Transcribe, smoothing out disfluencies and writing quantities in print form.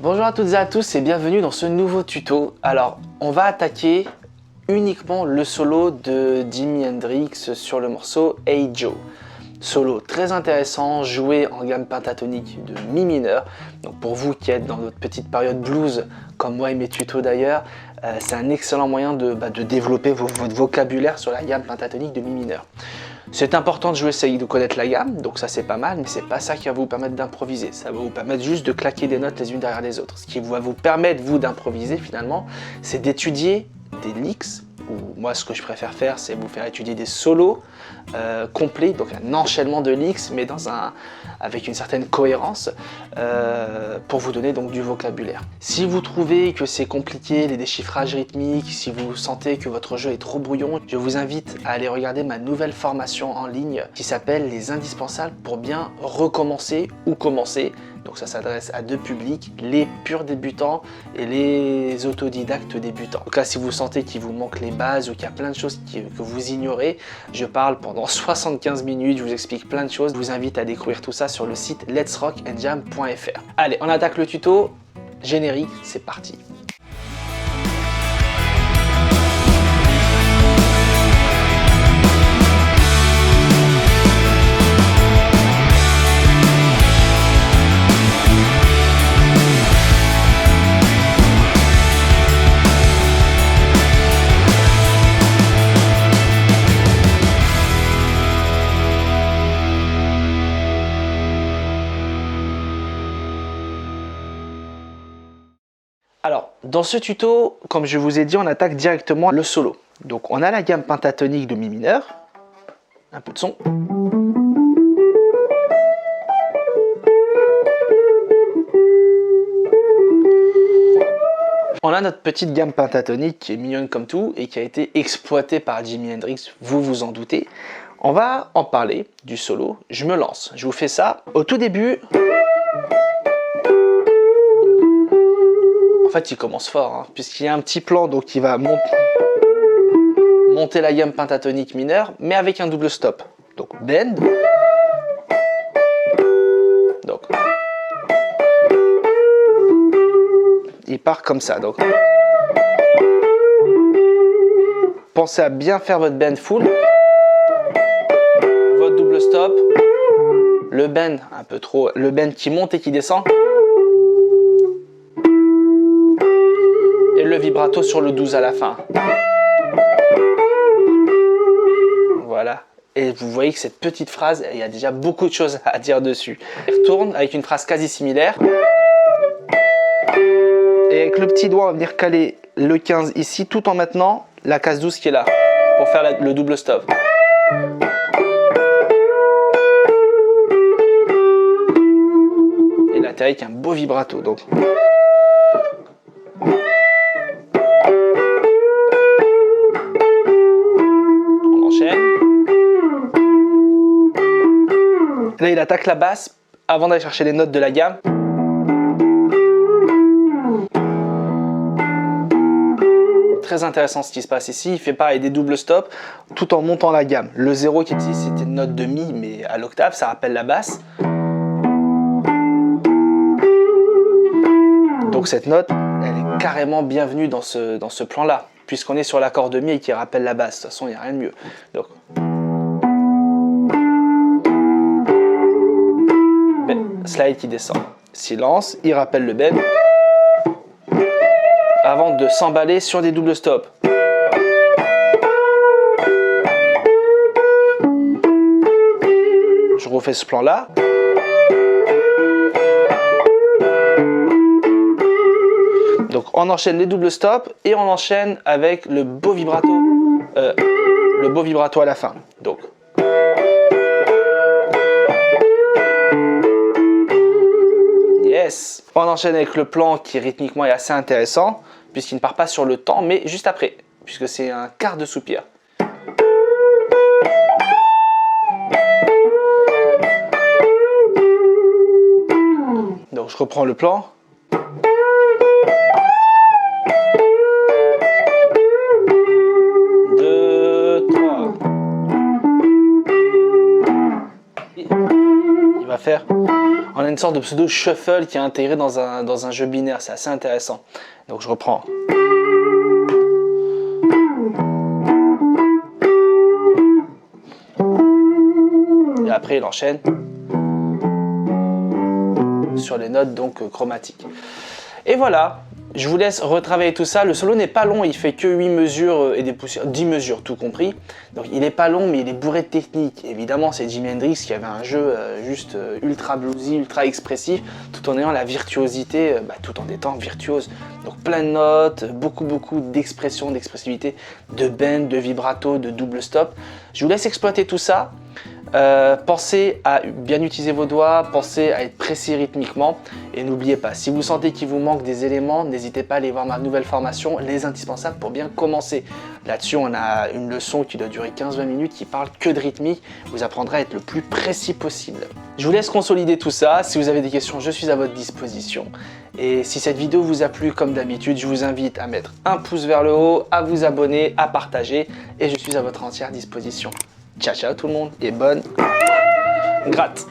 Bonjour à toutes et à tous et bienvenue dans ce nouveau tuto. Alors, on va attaquer uniquement le solo de Jimi Hendrix sur le morceau Hey Joe. Solo très intéressant, joué en gamme pentatonique de mi mineur. Donc pour vous qui êtes dans votre petite période blues, comme moi et mes tutos d'ailleurs, c'est un excellent moyen de développer votre vocabulaire sur la gamme pentatonique de mi mineur. C'est important de jouer, de connaître la gamme, donc ça c'est pas mal, mais c'est pas ça qui va vous permettre d'improviser. Ça va vous permettre juste de claquer des notes les unes derrière les autres. Ce qui va vous permettre, vous, d'improviser finalement, c'est d'étudier des licks, ou moi ce que je préfère faire, c'est vous faire étudier des solos complets, donc un enchaînement de licks, mais avec une certaine cohérence, pour vous donner donc du vocabulaire. Si vous trouvez que c'est compliqué, les déchiffrages rythmiques, si vous sentez que votre jeu est trop brouillon, je vous invite à aller regarder ma nouvelle formation en ligne qui s'appelle Les Indispensables pour bien recommencer ou commencer. Donc ça s'adresse à deux publics, les purs débutants et les autodidactes débutants. Donc là, si vous sentez qu'il vous manque les bases ou qu'il y a plein de choses que vous ignorez, je parle pendant 75 minutes, je vous explique plein de choses. Je vous invite à découvrir tout ça sur le site letsrockandjam.fr. Allez, on attaque le tuto. Générique, c'est parti. Alors, dans ce tuto, comme je vous ai dit, on attaque directement le solo. Donc, on a la gamme pentatonique de mi mineur. Un peu de son. On a notre petite gamme pentatonique qui est mignonne comme tout et qui a été exploitée par Jimi Hendrix, vous vous en doutez. On va en parler du solo. Je me lance. Je vous fais ça. Au tout début... En fait, il commence fort, hein, puisqu'il y a un petit plan, donc il va monter la gamme pentatonique mineure, mais avec un double stop. Donc bend. Donc il part comme ça. Donc pensez à bien faire votre bend full, votre double stop, le bend un peu trop, le bend qui monte et qui descend. Et le vibrato sur le 12 à la fin. Voilà. Et vous voyez que cette petite phrase, il y a déjà beaucoup de choses à dire dessus. Il retourne avec une phrase quasi similaire. Et avec le petit doigt, on va venir caler le 15 ici, tout en maintenant la case 12 qui est là, pour faire le double stop. Et là, avec un beau vibrato. Donc. Là, il attaque la basse avant d'aller chercher les notes de la gamme. Très intéressant ce qui se passe ici. Il fait pareil des doubles stops tout en montant la gamme. Le 0 qui est ici, c'était une note de mi, mais à l'octave, ça rappelle la basse. Donc cette note, elle est carrément bienvenue dans ce plan-là, puisqu'on est sur l'accord de mi et qui rappelle la basse. De toute façon, il n'y a rien de mieux. Donc, slide qui descend. Silence, il rappelle le bend. Avant de s'emballer sur des doubles stops. Je refais ce plan-là. Donc on enchaîne les doubles stops et on enchaîne avec le beau vibrato à la fin. Donc yes. On enchaîne avec le plan qui rythmiquement est assez intéressant puisqu'il ne part pas sur le temps mais juste après, puisque c'est un quart de soupir. Donc je reprends le plan. faire. On a une sorte de pseudo shuffle qui est intégré dans un jeu binaire, c'est assez intéressant. Donc je reprends. Et après il enchaîne sur les notes donc chromatiques. Et voilà, je vous laisse retravailler tout ça. Le solo n'est pas long, il fait que 8 mesures et des poussières, 10 mesures tout compris. Donc il n'est pas long, mais il est bourré de technique. Évidemment, c'est Jimi Hendrix qui avait un jeu juste ultra bluesy, ultra expressif, tout en ayant la virtuosité, tout en étant virtuose. Donc plein de notes, beaucoup d'expression, d'expressivité, de bend, de vibrato, de double stop. Je vous laisse exploiter tout ça. Pensez à bien utiliser vos doigts, pensez à être précis rythmiquement et n'oubliez pas, si vous sentez qu'il vous manque des éléments, n'hésitez pas à aller voir ma nouvelle formation, les indispensables pour bien commencer. Là-dessus, on a une leçon qui doit durer 15-20 minutes qui parle que de rythmique, vous apprendrez à être le plus précis possible. Je vous laisse consolider tout ça, si vous avez des questions, je suis à votre disposition. Et si cette vidéo vous a plu, comme d'habitude, je vous invite à mettre un pouce vers le haut, à vous abonner, à partager et je suis à votre entière disposition. Ciao ciao tout le monde et bonne gratte.